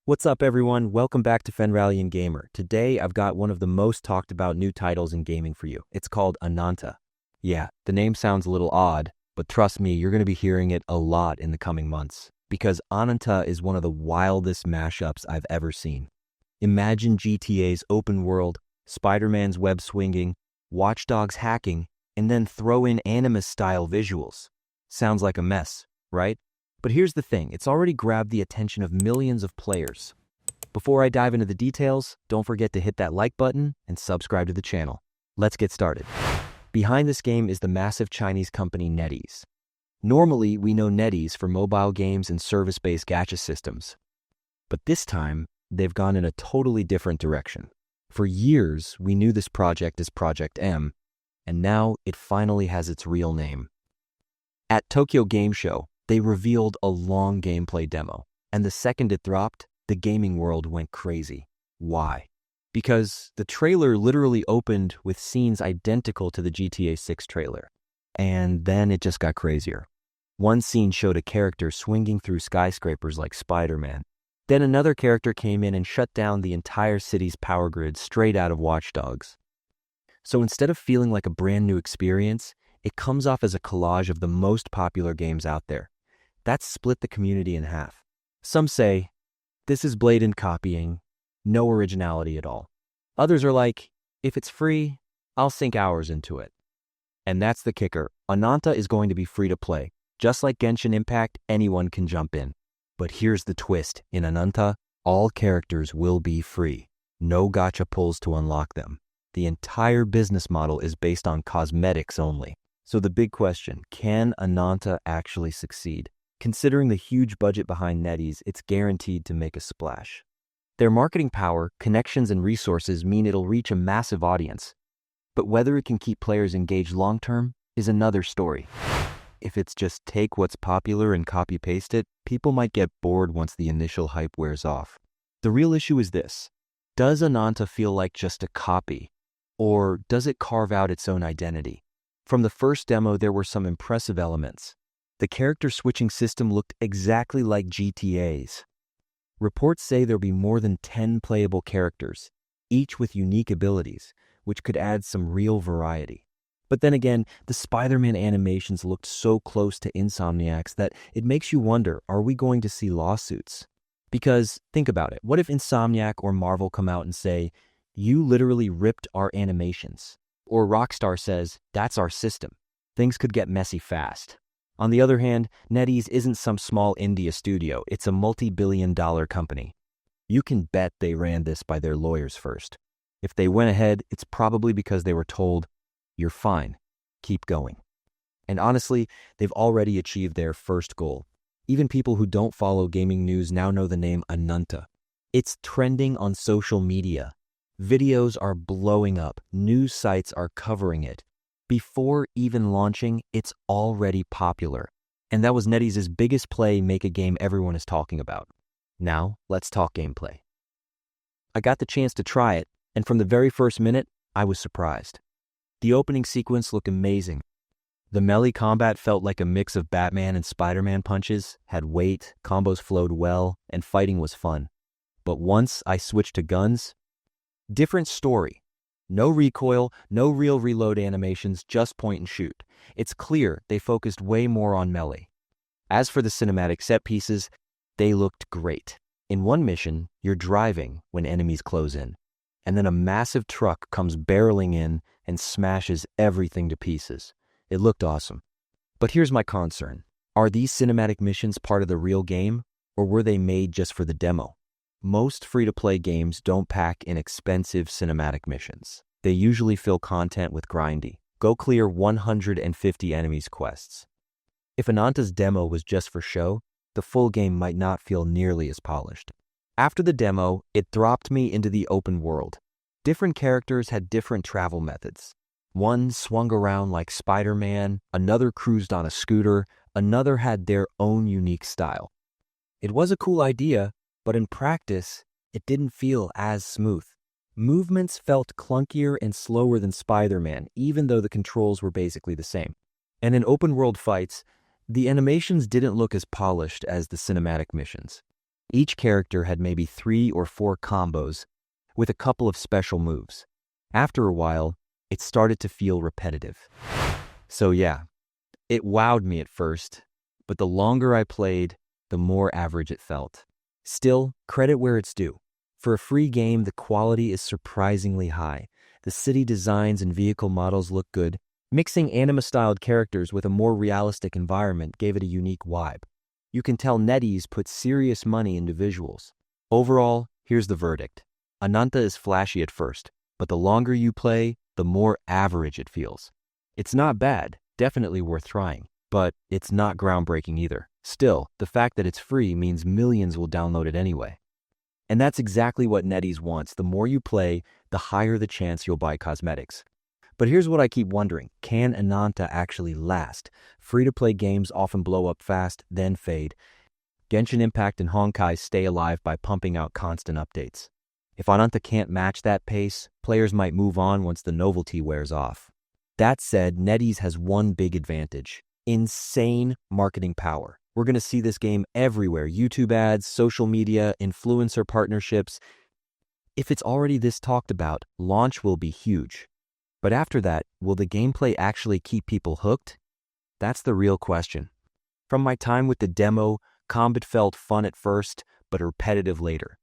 What's up, everyone? Welcome back to Fenralion Gamer. Today, I've got one of the most talked about new titles in gaming for you. It's called Ananta. Yeah, the name sounds a little odd, but trust me, you're going to be hearing it a lot in the coming months, because Ananta is one of the wildest mashups I've ever seen. Imagine GTA's open world, Spider-Man's web swinging, Watch Dogs hacking, and then throw in Animus-style visuals. Sounds like a mess, right? But here's the thing, it's already grabbed the attention of millions of players. Before I dive into the details, don't forget to hit that like button and subscribe to the channel. Let's get started. Behind this game is the massive Chinese company NetEase. Normally, we know NetEase for mobile games and service-based gacha systems. But this time, they've gone in a totally different direction. For years, we knew this project as Project M, and now it finally has its real name. At Tokyo Game Show, they revealed a long gameplay demo, and the second it dropped, the gaming world went crazy. Why? Because the trailer literally opened with scenes identical to the GTA 6 trailer, and then it just got crazier. One scene showed a character swinging through skyscrapers like Spider-Man. Then another character came in and shut down the entire city's power grid straight out of Watch Dogs. So instead of feeling like a brand new experience, it comes off as a collage of the most popular games out there. That's split the community in half. Some say, this is blatant copying, no originality at all. Others are like, if it's free, I'll sink hours into it. And that's the kicker. Ananta is going to be free to play. Just like Genshin Impact, anyone can jump in. But here's the twist. In Ananta, all characters will be free. No gacha pulls to unlock them. The entire business model is based on cosmetics only. So the big question, can Ananta actually succeed? Considering the huge budget behind NetEase, it's guaranteed to make a splash. Their marketing power, connections, and resources mean it'll reach a massive audience. But whether it can keep players engaged long-term is another story. If it's just take what's popular and copy-paste it, people might get bored once the initial hype wears off. The real issue is this. Does Ananta feel like just a copy? Or does it carve out its own identity? From the first demo, there were some impressive elements. The character switching system looked exactly like GTA's. Reports say there'll be more than 10 playable characters, each with unique abilities, which could add some real variety. But then again, the Spider-Man animations looked so close to Insomniac's that it makes you wonder, are we going to see lawsuits? Because, think about it, what if Insomniac or Marvel come out and say, you literally ripped our animations? Or Rockstar says, that's our system. Things could get messy fast. On the other hand, NetEase isn't some small India studio, it's a multi-billion-dollar company. You can bet they ran this by their lawyers first. If they went ahead, it's probably because they were told, you're fine, keep going. And honestly, they've already achieved their first goal. Even people who don't follow gaming news now know the name Ananta. It's trending on social media. Videos are blowing up, news sites are covering it. Before even launching, it's already popular. And that was NetEase's biggest play, make a game everyone is talking about. Now, let's talk gameplay. I got the chance to try it, and from the very first minute, I was surprised. The opening sequence looked amazing. The melee combat felt like a mix of Batman and Spider-Man punches, had weight, combos flowed well, and fighting was fun. But once I switched to guns, different story. No recoil, no real reload animations, just point and shoot. It's clear they focused way more on melee. As for the cinematic set pieces, they looked great. In one mission, you're driving when enemies close in, and then a massive truck comes barreling in and smashes everything to pieces. It looked awesome. But here's my concern. Are these cinematic missions part of the real game, or were they made just for the demo? Most free-to-play games don't pack in expensive cinematic missions. They usually fill content with grindy, go clear 150 enemies quests. If Ananta's demo was just for show, the full game might not feel nearly as polished. After the demo, it dropped me into the open world. Different characters had different travel methods. One swung around like Spider-Man, another cruised on a scooter, another had their own unique style. It was a cool idea, but in practice, it didn't feel as smooth. Movements felt clunkier and slower than Spider-Man, even though the controls were basically the same. And in open-world fights, the animations didn't look as polished as the cinematic missions. Each character had maybe 3 or 4 combos with a couple of special moves. After a while, it started to feel repetitive. So yeah, it wowed me at first, but the longer I played, the more average it felt. Still, credit where it's due. For a free game, the quality is surprisingly high. The city designs and vehicle models look good. Mixing anime-styled characters with a more realistic environment gave it a unique vibe. You can tell NetEase put serious money into visuals. Overall, here's the verdict. Ananta is flashy at first, but the longer you play, the more average it feels. It's not bad, definitely worth trying, but it's not groundbreaking either. Still, the fact that it's free means millions will download it anyway. And that's exactly what NetEase wants. The more you play, the higher the chance you'll buy cosmetics. But here's what I keep wondering. Can Ananta actually last? Free-to-play games often blow up fast, then fade. Genshin Impact and Honkai stay alive by pumping out constant updates. If Ananta can't match that pace, players might move on once the novelty wears off. That said, NetEase has one big advantage: insane marketing power. We're going to see this game everywhere: YouTube ads, social media, influencer partnerships. If it's already this talked about, launch will be huge. But after that, will the gameplay actually keep people hooked? That's the real question. From my time with the demo, combat felt fun at first, but repetitive later.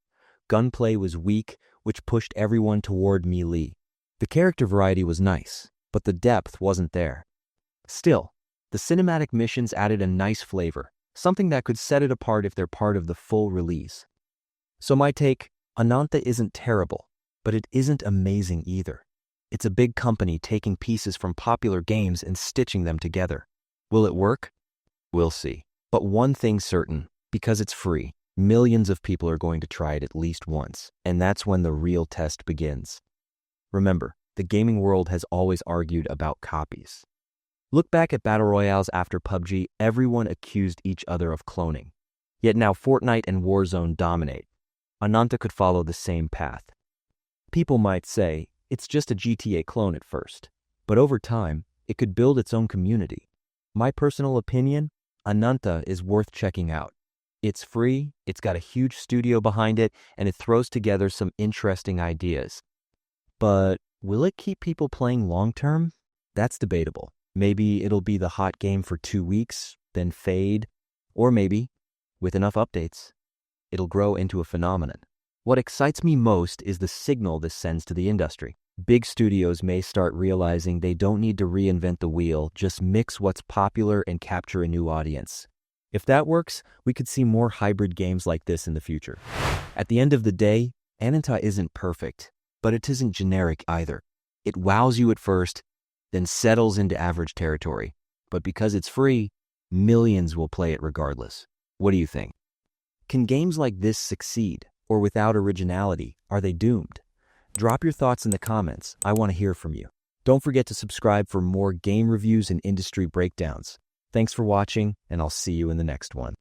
Gunplay was weak, which pushed everyone toward melee. The character variety was nice, but the depth wasn't there. Still, the cinematic missions added a nice flavor, something that could set it apart if they're part of the full release. So my take, Ananta isn't terrible, but it isn't amazing either. It's a big company taking pieces from popular games and stitching them together. Will it work? We'll see. But one thing's certain, because it's free, millions of people are going to try it at least once, and that's when the real test begins. Remember, the gaming world has always argued about copies. Look back at battle royales after PUBG, everyone accused each other of cloning. Yet now Fortnite and Warzone dominate. Ananta could follow the same path. People might say, it's just a GTA clone at first, but over time, it could build its own community. My personal opinion, Ananta is worth checking out. It's free, it's got a huge studio behind it, and it throws together some interesting ideas. But will it keep people playing long-term? That's debatable. Maybe it'll be the hot game for 2 weeks, then fade, or maybe, with enough updates, it'll grow into a phenomenon. What excites me most is the signal this sends to the industry. Big studios may start realizing they don't need to reinvent the wheel, just mix what's popular and capture a new audience. If that works, we could see more hybrid games like this in the future. At the end of the day, Ananta isn't perfect, but it isn't generic either. It wows you at first, then settles into average territory. But because it's free, millions will play it regardless. What do you think? Can games like this succeed? Or without originality, are they doomed? Drop your thoughts in the comments. I want to hear from you. Don't forget to subscribe for more game reviews and industry breakdowns. Thanks for watching, and I'll see you in the next one.